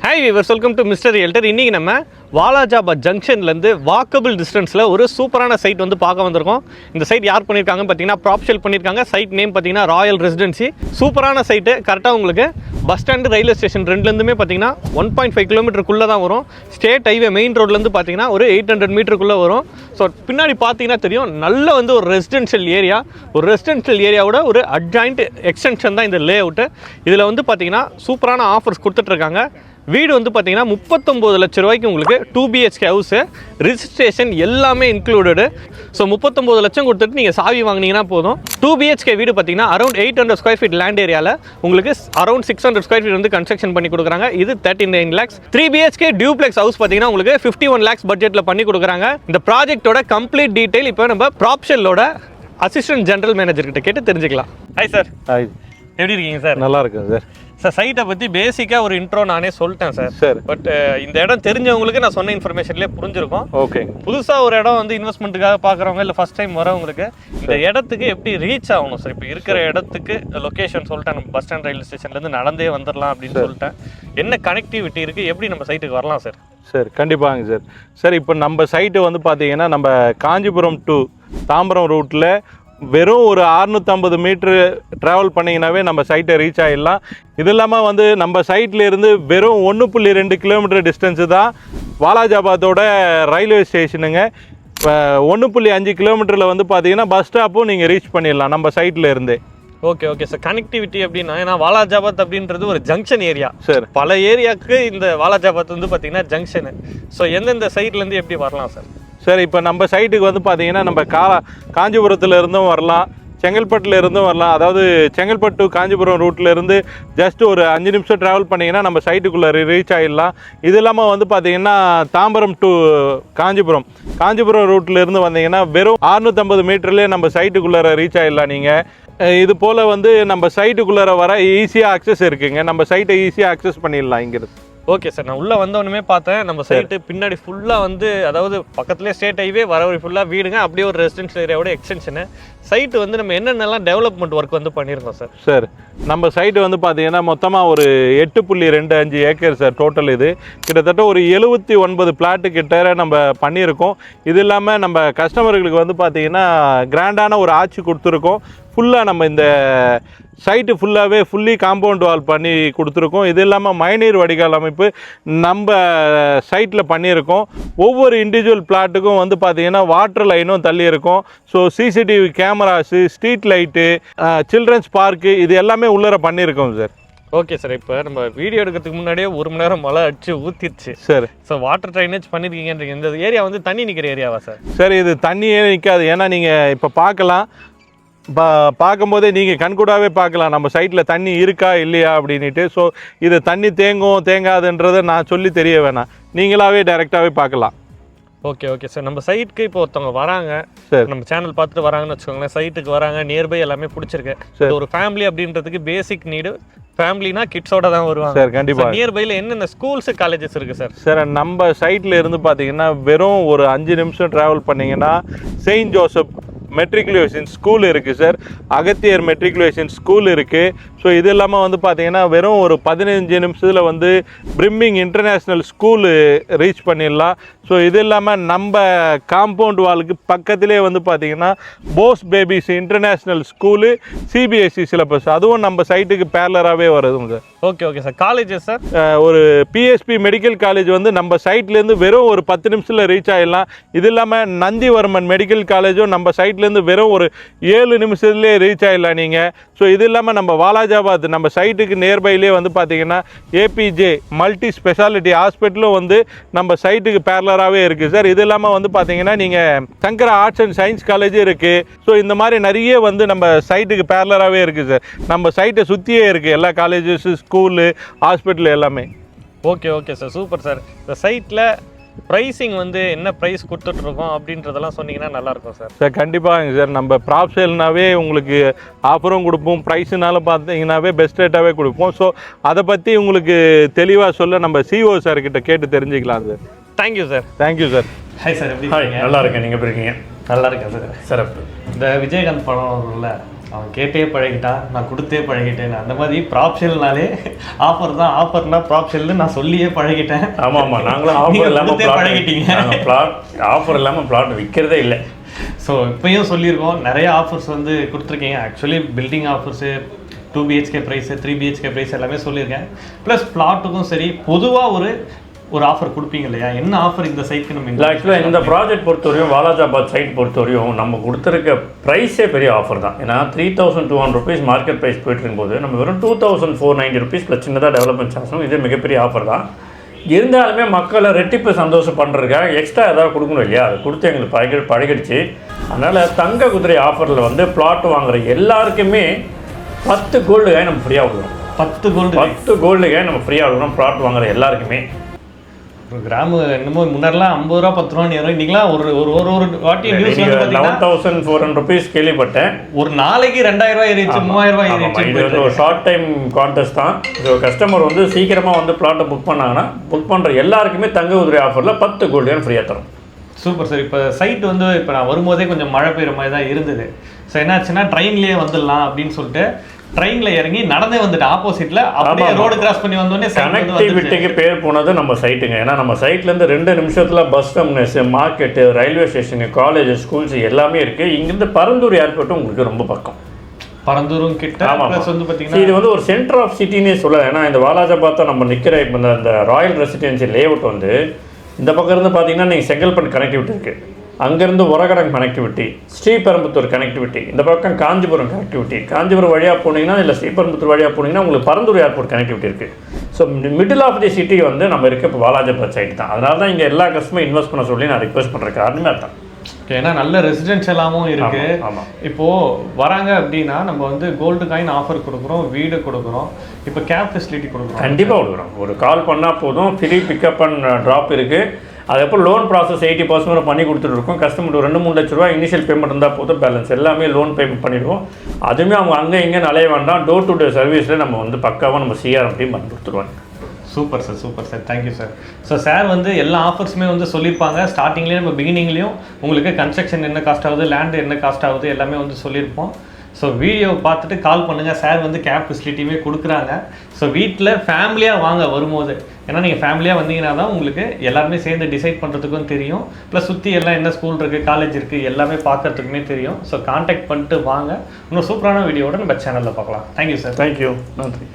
Hi viewers, welcome to mister realtor. இன்றைக்கி நம்ம Walajabad ஜங்ஷன்லேருந்து walkable டிஸ்டன்ஸில் ஒரு சூப்பரான சைட் வந்து பார்க்க வந்திருக்கோம். இந்த சைட் யார் பண்ணியிருக்காங்கன்னு பார்த்தீங்கன்னா ப்ராப்ஷெல் பண்ணியிருக்காங்க. சைட் நேம் பார்த்தீங்கன்னா ராயல் ரெசிடென்சி. சூப்பரான சைட்டு. கரெக்டாக உங்களுக்கு பஸ் ஸ்டாண்டு ரயில்வே ஸ்டேஷன் ரெண்டுலேருந்துமே பார்த்தீங்கன்னா 1.5 கிலோமீட்டருக்குள்ளே தான் வரும். ஸ்டேட் ஹைவே மெயின் ரோட்லேருந்து பார்த்தீங்கன்னா ஒரு 800 மீட்டருக்குள்ளே வரும். ஸோ பின்னாடி பார்த்தீங்கன்னா தெரியும், நல்ல வந்து ஒரு ரெசிடென்ஷியல் ஏரியா. ஒரு ரெசிடென்ஷியல் ஏரியாவோட ஒரு அட்ஜாயிண்ட் எக்ஸ்டென்ஷன் தான் இந்த லே அவுட்டு. இதில் வந்து பார்த்தீங்கன்னா சூப்பரான ஆஃபர்ஸ் கொடுத்துட்ருக்காங்க. வீடு வந்து பார்த்தீங்கன்னா 39 லட்ச ரூபாய்க்கு உங்களுக்கு 2 BHK ஹவுஸு, ரிஜிஸ்ட்ரேஷன் எல்லாமே இன்க்ளூடடு. ஸோ 39 லட்சம் கொடுத்துட்டு நீங்கள் சாவி வாங்கினீங்கன்னா போதும். 2 BHK வீடு பார்த்தீங்கன்னா அரௌண்ட் 800 ஸ்கொயர் ஃபீட் லேண்ட் ஏரியாவில் உங்களுக்கு அரௌண்ட் 600 ஸ்கொயர் ஃபீட் வந்து கன்ஸ்ட்ரக்ஷன் பண்ணி கொடுக்குறாங்க. இது 39 lakhs. 3 BHK டியூப்ளெக்ஸ் ஹவுஸ் பார்த்தீங்கன்னா உங்களுக்கு 51 lakhs பட்ஜெட்டில் பண்ணி கொடுக்குறாங்க. இந்த ப்ராஜெக்டோட கம்ப்ளீட் டீட்டெயில் இப்போ நம்ம ப்ராப்ஷெல்லோட அசிஸ்டன்ட் ஜெனரல் மேனேஜர் கிட்ட கேட்டு தெரிஞ்சுக்கலாம். Hi sir. ஹாய், எப்படி இருக்கீங்க சார்? நல்லா இருக்கேன் சார். சார், சைட்டை பற்றி பேசிக்காக ஒரு இன்ட்ரோ நானே சொல்லிட்டேன் சார். சார், பட் இந்த இடம் தெரிஞ்சவங்களுக்கு நான் சொன்ன இன்ஃபர்மேஷன்லேயே புரிஞ்சிருக்கும். ஓகே. புதுசாக ஒரு இடம் வந்து இன்வெஸ்ட்மெண்ட்டுக்காக பார்க்குறவங்க இல்லை ஃபஸ்ட் டைம் வரவங்களுக்கு இந்த இடத்துக்கு எப்படி ரீச் ஆகணும் சார்? இப்போ இருக்கிற இடத்துக்கு லொக்கேஷன் சொல்லிட்டேன், நம்ம பஸ் ஸ்டாண்ட் ரயில்வே ஸ்டேஷன்லேருந்து நடந்தே வந்துடலாம் அப்படின்னு சொல்லிட்டேன். என்ன கனெக்டிவிட்டி இருக்குது, எப்படி நம்ம சைட்டுக்கு வரலாம் சார்? சார் கண்டிப்பாங்க சார். சார், இப்போ நம்ம சைட்டு வந்து பார்த்தீங்கன்னா நம்ம காஞ்சிபுரம் டு தாம்பரம் ரூட்டில் வெறும் ஒரு 650 மீட்ரு ட்ராவல் பண்ணிங்கனாவே நம்ம சைட்டை ரீச் ஆகிடலாம். இது இல்லாமல் வந்து நம்ம சைட்லேருந்து வெறும் 1.2 கிலோமீட்டர் டிஸ்டன்ஸு தான் வாலாஜாபாத்தோட ரயில்வே ஸ்டேஷனுங்க. 1.5 கிலோமீட்டரில் வந்து பார்த்தீங்கன்னா பஸ் ஸ்டாப்பும் நீங்கள் ரீச் பண்ணிடலாம் நம்ம சைட்டில் இருந்தே. Okay okay sir. கனெக்டிவிட்டி அப்படின்னா, ஏன்னா வாலாஜாபாத் அப்படின்றது ஒரு ஜங்ஷன் ஏரியா சார். பல ஏரியாவுக்கு இந்த வாலாஜாபாத் வந்து பார்த்தீங்கன்னா ஜங்ஷனு. ஸோ எந்தெந்த சைட்லேருந்து எப்படி வரலாம் சார்? சார், இப்போ நம்ம சைட்டுக்கு வந்து பார்த்தீங்கன்னா நம்ம காஞ்சிபுரத்தில் இருந்தும் வரலாம், செங்கல்பட்டில் இருந்தும் வரலாம். அதாவது செங்கல்பட்டு காஞ்சிபுரம் ரூட்டில் இருந்து ஜஸ்ட் ஒரு 5 நிமிஷம் ட்ராவல் பண்ணிங்கன்னா நம்ம சைட்டுக்குள்ளே ரீச் ஆகிடலாம். இது இல்லாமல் வந்து பார்த்தீங்கன்னா தாம்பரம் டு காஞ்சிபுரம் ரூட்டில் இருந்து வந்தீங்கன்னா வெறும் 650 மீட்டர்லேயே நம்ம சைட்டுக்குள்ளே ரீச் ஆகிடலாம். நீங்கள் இது போல் வந்து நம்ம சைட்டுக்குள்ளே வர ஈஸியாக அக்சஸ் இருக்குங்க. நம்ம சைட்டை ஈஸியாக அக்சஸ் பண்ணிடலாம் இங்கிருந்து. Okay sir. நான் உள்ளே வந்தவொடனே பார்த்தேன் நம்ம சைட்டு பின்னாடி ஃபுல்லாக வந்து, அதாவது பக்கத்துலேயே ஸ்டேட் ஹைவே, வர ஃபுல்லாக வீடுங்க, அப்படியே ஒரு ரெசிடென்ஷியல் ஏரியாவோட எக்ஸ்டென்ஷனு. சைட்டு வந்து நம்ம என்னென்னலாம் டெவலப்மெண்ட் ஒர்க் வந்து பண்ணியிருக்கோம் சார்? சார், நம்ம சைட்டு வந்து பார்த்தீங்கன்னா மொத்தமாக ஒரு 8.25 ஏக்கர் சார் டோட்டல். இது கிட்டத்தட்ட ஒரு 79 பிளாட்டு கிட்ட நம்ம பண்ணியிருக்கோம். இது இல்லாமல் நம்ம கஸ்டமர்களுக்கு வந்து பார்த்தீங்கன்னா கிராண்டான ஒரு ஆட்சி கொடுத்துருக்கோம். ஃபுல்லாக நம்ம இந்த சைட்டு ஃபுல்லி காம்பவுண்ட் வால் பண்ணி கொடுத்துருக்கோம். இது இல்லாமல் மழைநீர் வடிகால் அமைப்பு நம்ம சைட்டில் பண்ணியிருக்கோம். ஒவ்வொரு இண்டிவிஜுவல் பிளாட்டுக்கும் வந்து பார்த்திங்கன்னா வாட்டர் லைனும் தள்ளி இருக்கும். So CCTV cameras, street light, children's park, இது எல்லாமே உள்ளர பண்ணியிருக்கோம் சார். Okay sir. இப்போ நம்ம வீடியோ எடுக்கிறதுக்கு முன்னாடியே 1 மணி நேரம் மழை அடிச்சு ஊற்றிடுச்சு சார். ஸோ வாட்டர் ட்ரைனேஜ் பண்ணியிருக்கீங்கன்றீங்க. இந்த ஏரியா வந்து தண்ணி நிற்கிற ஏரியாவா சார்? சார், இது தண்ணியே நிற்காது. ஏன்னா நீங்கள் இப்போ பார்க்கும்போதே நீங்கள் கண்கூடாவே பார்க்கலாம் நம்ம சைட்டில் தண்ணி இருக்கா இல்லையா அப்படின்ட்டு. ஸோ இது தண்ணி தேங்காதுன்றதை நான் சொல்லி தெரிய வேணாம், நீங்களாவே டைரெக்டாகவே பார்க்கலாம். Okay okay sir. நம்ம சைட்டுக்கு இப்போ ஒருத்தவங்க வராங்க சார், நம்ம சேனல் பார்த்துட்டு வராங்கன்னு வச்சுக்கோங்களேன். சைட்டுக்கு வராங்க, நியர்பை எல்லாமே பிடிச்சிருக்கு. ஒரு ஃபேமிலி அப்படின்றதுக்கு பேசிக் நீடு, ஃபேமிலினா கிட்ஸோட தான் வருவாங்க சார். கண்டிப்பாக. நியர்பையில் என்னென்ன ஸ்கூல்ஸு காலேஜஸ் இருக்குது சார்? சார், நம்ம சைட்டில் இருந்து பார்த்தீங்கன்னா வெறும் ஒரு 5 நிமிஷம் ட்ராவல் பண்ணிங்கன்னா செயின்ட் ஜோசப் மெட்ரிகுலேஷன் ஸ்கூல் இருக்குது சார். அகத்தியர் மெட்ரிகுலேஷன் ஸ்கூல் இருக்குது. ஸோ இது இல்லாமல் வந்து பார்த்தீங்கன்னா வெறும் ஒரு 15 நிமிஷத்தில் வந்து பிரிம்மிங் இன்டர்நேஷ்னல் ஸ்கூலு ரீச் பண்ணிடலாம். ஸோ இது இல்லாமல் நம்ம காம்பவுண்ட் வாலுக்கு பக்கத்திலே வந்து பார்த்தீங்கன்னா Bose babies international school, CBSE syllabus, அதுவும் நம்ம சைட்டுக்கு பேரலராகவே வருதுங்க sir. Okay okay sir. Colleges sir, ஒரு பிஎஸ்பி மெடிக்கல் காலேஜ் வந்து நம்ம சைட்லேருந்து வெறும் ஒரு 10 நிமிஷத்தில் ரீச் ஆகிடலாம். இது இல்லாமல் நந்திவர்மன் மெடிக்கல் காலேஜும் நம்ம சைட்லேருந்து வெறும் ஒரு 7 நிமிஷத்துலேயே ரீச் ஆகிடலாம் நீங்கள். ஸோ இது இல்லாமல் நம்ம வாலாஜாபாத் நம்ம சைட்டுக்கு நியர்பைலே வந்து பார்த்தீங்கன்னா ஏபிஜே மல்டி ஸ்பெஷாலிட்டி ஹாஸ்பிட்டலும் வந்து நம்ம சைட்டுக்கு பேரலராகவே இருக்குது சார். இது இல்லாமல் வந்து பார்த்தீங்கன்னா நீங்கள் சங்கரா ஆர்ட்ஸ் அண்ட் சயின்ஸ் காலேஜும் இருக்குது. ஸோ இந்த மாதிரி நிறைய வந்து நம்ம சைட்டுக்கு பேரலராகவே இருக்குது சார். நம்ம சைட்டை சுற்றியே இருக்குது எல்லா காலேஜஸ், ஸ்கூலு, ஹாஸ்பிட்டல் எல்லாமே. Okay okay sir, super sir. இந்த சைட்டில் ப்ரைஸிங் வந்து என்ன ப்ரைஸ் கொடுத்துட்ருக்கோம் அப்படின்றதெல்லாம் சொன்னீங்கன்னா நல்லாயிருக்கும் சார். சார் கண்டிப்பாக சார். நம்ம ப்ராப்ஷெல்னாவே உங்களுக்கு ஆஃபரும் கொடுப்போம், ப்ரைஸுனாலும் பார்த்தீங்கன்னாவே பெஸ்ட் ரேட்டாகவே கொடுப்போம். ஸோ அதை பற்றி உங்களுக்கு தெளிவாக சொல்ல நம்ம சிஓ சார் கிட்ட கேட்டு தெரிஞ்சுக்கலாம் sir. Thank you sir. Thank you sir. Hi sir, எப்படி ஹாய், நல்லா இருக்கேன். நீங்கள் எப்படி இருக்கீங்க? நல்லா இருக்கேன் சார். சிறப்பு. இந்த விஜயகாந்த் படம் இருக்குல்ல, அவன் கேட்டே பழகிட்டான், நான் கொடுத்தே பழகிட்டேன். அந்த மாதிரி ப்ராப்ஷல்னாலே ஆஃபர் தான், ஆஃபர்னா ப்ராப்ஷல்னு நான் சொல்லியே பழகிட்டேன். ஆமாம், நாங்களும் ஆஃபர் இல்லாமல் பழகிட்டீங்க. ஆஃபர் இல்லாமல் பிளாட் விற்கிறதே இல்லை. ஸோ இப்போயும் சொல்லியிருக்கோம், நிறைய ஆஃபர்ஸ் வந்து கொடுத்துருக்கீங்க. Actually building offers 2 BHK price 3 BHK price எல்லாமே சொல்லியிருக்கேன். ப்ளஸ் பிளாட்டுக்கும் சரி பொதுவாக ஒரு ஆஃபர் கொடுப்பீங்க இல்லையா? என்ன ஆஃபர் இந்த சைட்டுக்கு நம்ம இல்லை, ஆக்சுவலாக இந்த ப்ராஜெக்ட் பொறுத்தவரையும் வாலாஜாபாத் சைட் பொறுத்தவரையும் நம்ம கொடுத்துருக்க ப்ரைஸே பெரிய ஆஃபர் தான். ஏன்னா 3200 rupees மார்க்கெட் ப்ரைஸ் போயிட்டு இருக்கும்போது நம்ம வெறும் 2490 rupees ப்ளஸ் சின்னதாக டெவலப்மெண்ட் சார்ஜும் இது மிகப்பெரிய ஆஃபர் தான். இருந்தாலுமே மக்களை ரெட்டிப்பு சந்தோஷம் பண்ணுறதுக்காக எக்ஸ்ட்ரா ஏதாவது கொடுக்கணும் இல்லையா? அது கொடுத்து எங்களுக்கு பழகிடுச்சு. அதனால் தங்க குதிரை ஆஃபரில் வந்து பிளாட் வாங்குகிற எல்லாருக்குமே 10 கோல்டு காய் நம்ம ஃப்ரீயாக கொடுக்குறோம். 10 கோல்டு காய் நம்ம ஃப்ரீயாக கொடுக்குறோம் பிளாட் வாங்குகிற எல்லாருக்குமே. ஒரு கிராமு என்னமோ முன்னாடிலாம் 50 ரூபா 10 ரூபான்னு ஏறும். இன்னைக்கெல்லாம் ஒரு வாட்டி 11,400 rupees கேள்விப்பட்டேன். ஒரு நாளைக்கு 2000 ரூபாய் ஏறிச்சு, 3000 ரூபாய் ஏறிச்சு. இது வந்து ஒரு ஷார்ட் டைம் கான்டெஸ்ட் தான். ஸோ கஸ்டமர் வந்து சீக்கிரமாக வந்து பிளாட்டை புக் பண்ணாங்கன்னா புக் பண்ணுற எல்லாருக்குமே தங்க குதிரை ஆஃபரில் 10 கோல்டு காயின் ஃப்ரீயாக தரும். Super sir. இப்போ சைட் வந்து இப்போ நான் வரும்போதே கொஞ்சம் மழை பெய்யுற மாதிரி தான் இருந்தது. ஸோ என்னாச்சுன்னா ட்ரெயின்லேயே வந்துடலாம் அப்படின்னு சொல்லிட்டு ட்ரெயினில் இறங்கி நடந்தே வந்துட்டு ஆப்போசிட்டில் அப்படியே ரோடு கிராஸ் பண்ணி வந்தோடனே கனெக்டிவிட்டிக்கு பேர் போனது நம்ம சைட்டுங்க. ஏன்னா நம்ம சைட்லேருந்து 2 நிமிஷத்தில் bus terminus, market, railway station, college, schools எல்லாமே இருக்குது. இங்கேருந்து பரந்தூர் ஏர்போர்ட்டும் உங்களுக்கு ரொம்ப பக்கம். பரந்தூரும் கிட்ட. ப்ளஸ் வந்து பார்த்தீங்கன்னா இது வந்து ஒரு சென்டர் ஆஃப் சிட்டினே சொல்லலாம். ஏன்னா இந்த வாலாஜாபாத் நம்ம நிற்கிற இப்போ இந்த ராயல் ரெசிடென்சி லேஅவுட் வந்து இந்த பக்கம் இருந்து பார்த்தீங்கன்னா நீங்கள் செங்கல்பட்டு கனெக்டிவிட்டி இருக்குது, அங்கேருந்து உரகடம் கனெக்டிவிட்டி, ஸ்ரீபெரும்புத்தூர் கனெக்டிவிட்டி, இந்த பக்கம் காஞ்சிபுரம் கனெக்டிவிட்டி. காஞ்சிபுரம் வழியாக போனீங்கன்னா இல்லை ஸ்ரீபெரும்புத்தூர் வழியாக போனீங்கன்னா உங்களுக்கு பரந்தூர் ஏர்போர்ட் கனெக்டிவிட்டி இருக்குது. So middle of the city வந்து நம்ம இருக்க இப்போ வாலாஜாபாத் சைட் தான். அதனால தான் இங்கே எல்லா கஸ்டமரும் இன்வெஸ்ட் பண்ண சொல்லி நான் ரிக்வெஸ்ட் பண்ணுற காரணமே அதுதான். ஏன்னா நல்ல ரெசிடென்ஷியலாகவும் இருக்குது. இப்போது வராங்க அப்படின்னா நம்ம வந்து கோல்டு காயின் ஆஃபர் கொடுக்குறோம், வீடு கொடுக்குறோம், இப்போ கேப் ஃபெசிலிட்டி கொடுக்குறோம். கண்டிப்பாக கொடுக்குறோம். ஒரு கால் பண்ணால் போதும், ஃப்ரீ பிக்கப் அண்ட் ட்ராப் இருக்குது. அதுக்கப்புறம் லோன் ப்ராசஸ் 80% பண்ணி கொடுத்துட்ருக்கோம். கஸ்டமர் 2-3 லட்ச ரூபா இனிஷியல் பேமெண்ட் இருந்தால் போதும், பேலன்ஸ் எல்லாமே லோன் பேமெண்ட் பண்ணிடுவோம். அதுவுமே அவங்க அங்கே இங்கே அலைய வேண்டாம். டோர் டு டோர் சர்வீஸில் நம்ம வந்து பக்காவாக நம்ம சிஆர்எம் டீம் பண்ணி கொடுத்துருவாங்க. Super sir, super sir, thank you sir. So sir வந்து எல்லா ஆஃபர்ஸுமே வந்து சொல்லியிருப்பாங்க. ஸ்டார்டிங்லேயே நம்ம பிகினிங்லேயும் உங்களுக்கு கன்ஸ்ட்ரக்ஷன் என்ன காஸ்ட் ஆகுது, லேண்டு என்ன காஸ்ட் ஆகுது எல்லாமே வந்து சொல்லியிருப்போம். ஸோ வீடியோ பார்த்துட்டு கால் பண்ணுங்கள். சார் வந்து கேப் ஃபெசிலிட்டியுமே கொடுக்குறாங்க. ஸோ வீட்டில் ஃபேமிலியாக வாங்க வரும்போது, ஏன்னா நீங்கள் ஃபேமிலியாக வந்தீங்கன்னா தான் உங்களுக்கு எல்லாருமே சேர்ந்து டிசைட் பண்ணுறதுக்கும் தெரியும். ப்ளஸ் சுற்றி எல்லாம் என்ன ஸ்கூல் இருக்குது, காலேஜ் இருக்குது எல்லாமே பார்க்குறதுக்குமே தெரியும். ஸோ கான்டாக்ட் பண்ணிட்டு வாங்க. இன்னும் சூப்பரான வீடியோவோட நம்ம சேனலில் பார்க்கலாம். Thank you sir. தேங்க்யூ, நன்றி.